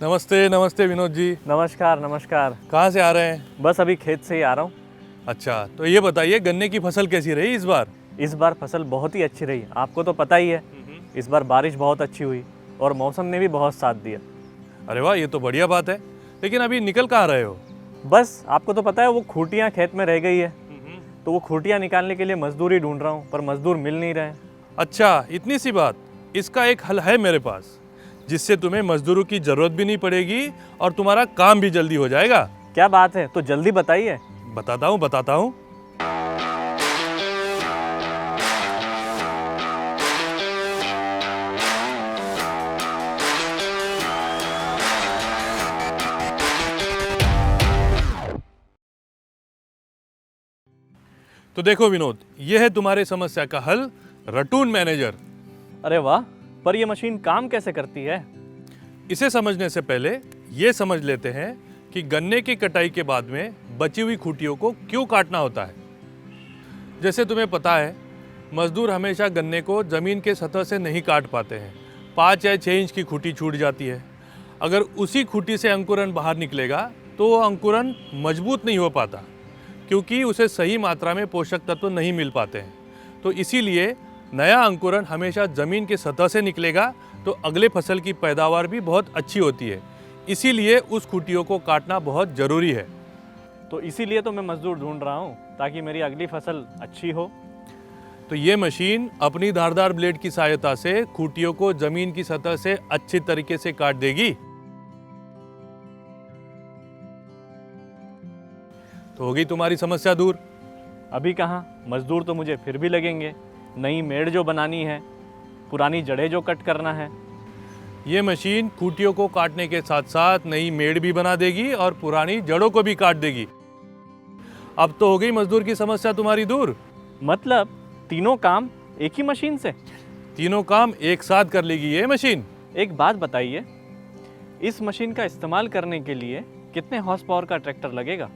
नमस्ते नमस्ते विनोद जी। नमस्कार नमस्कार। कहाँ से आ रहे हैं? बस अभी खेत से ही आ रहा हूँ। अच्छा, तो ये बताइए गन्ने की फसल कैसी रही इस बार? इस बार फसल बहुत ही अच्छी रही, आपको तो पता ही है। इस बार बारिश बहुत अच्छी हुई और मौसम ने भी बहुत साथ दिया। अरे वाह, ये तो बढ़िया बात है। लेकिन अभी निकल कहाँ रहे हो? बस आपको तो पता है वो खूंटियाँ खेत में रह गई है, तो वो खूंटियाँ निकालने के लिए मजदूर ढूंढ रहा हूँ, पर मजदूर मिल नहीं रहे। अच्छा, इतनी सी बात। इसका एक हल है मेरे पास, जिससे तुम्हें मजदूरों की जरूरत भी नहीं पड़ेगी और तुम्हारा काम भी जल्दी हो जाएगा। क्या बात है, तो जल्दी बताइए। बताता हूँ। तो देखो विनोद, ये है तुम्हारे समस्या का हल, रटून मैनेजर। अरे वाह, पर ये मशीन काम कैसे करती है? इसे समझने से पहले ये समझ लेते हैं कि गन्ने की कटाई के बाद में बची हुई खूंटियों को क्यों काटना होता है। जैसे तुम्हें पता है, मजदूर हमेशा गन्ने को ज़मीन के सतह से नहीं काट पाते हैं। 5 या 6 इंच की खूंटी छूट जाती है। अगर उसी खूंटी से अंकुरन बाहर निकलेगा तो वो अंकुरन मजबूत नहीं हो पाता, क्योंकि उसे सही मात्रा में पोषक तत्व नहीं मिल पाते हैं। तो इसीलिए नया अंकुरन हमेशा ज़मीन के सतह से निकलेगा, तो अगले फसल की पैदावार भी बहुत अच्छी होती है। इसीलिए उस खूंटियों को काटना बहुत ज़रूरी है। तो इसीलिए तो मैं मजदूर ढूंढ रहा हूँ, ताकि मेरी अगली फसल अच्छी हो। तो ये मशीन अपनी धारदार ब्लेड की सहायता से खूंटियों को ज़मीन की सतह से अच्छी तरीके से काट देगी। तो होगी तुम्हारी समस्या दूर। अभी कहाँ, मजदूर तो मुझे फिर भी लगेंगे। नई मेड़ जो बनानी है, पुरानी जड़ें जो कट करना है। ये मशीन खूंटियों को काटने के साथ साथ नई मेड़ भी बना देगी और पुरानी जड़ों को भी काट देगी। अब तो हो गई मजदूर की समस्या तुम्हारी दूर। मतलब तीनों काम एक ही मशीन से? तीनों काम एक साथ कर लेगी ये मशीन। एक बात बताइए, इस मशीन का इस्तेमाल करने के लिए कितने हॉर्स पावर का ट्रैक्टर लगेगा?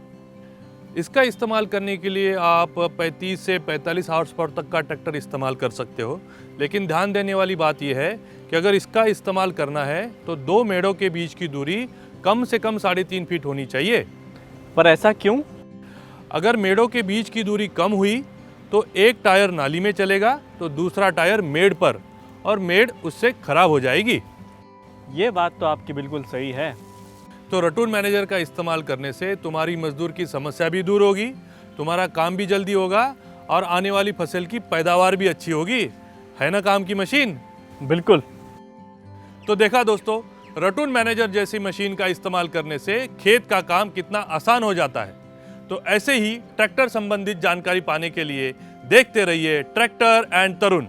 इसका इस्तेमाल करने के लिए आप 35 से 45 हॉर्स पावर तक का ट्रैक्टर इस्तेमाल कर सकते हो। लेकिन ध्यान देने वाली बात यह है कि अगर इसका इस्तेमाल करना है तो 2 मेड़ों के बीच की दूरी कम से कम 3.5 फीट होनी चाहिए। पर ऐसा क्यों? अगर मेड़ों के बीच की दूरी कम हुई तो एक टायर नाली में चलेगा तो दूसरा टायर मेड़ पर, और मेड़ उससे खराब हो जाएगी। ये बात तो आपकी बिल्कुल सही है। तो रटून मैनेजर का इस्तेमाल करने से तुम्हारी मजदूर की समस्या भी दूर होगी, तुम्हारा काम भी जल्दी होगा और आने वाली फसल की पैदावार भी अच्छी होगी। है ना काम की मशीन? बिल्कुल। तो देखा दोस्तों, रटून मैनेजर जैसी मशीन का इस्तेमाल करने से खेत का काम कितना आसान हो जाता है। तो ऐसे ही ट्रैक्टर संबंधित जानकारी पाने के लिए देखते रहिए ट्रैक्टर एंड तरुण।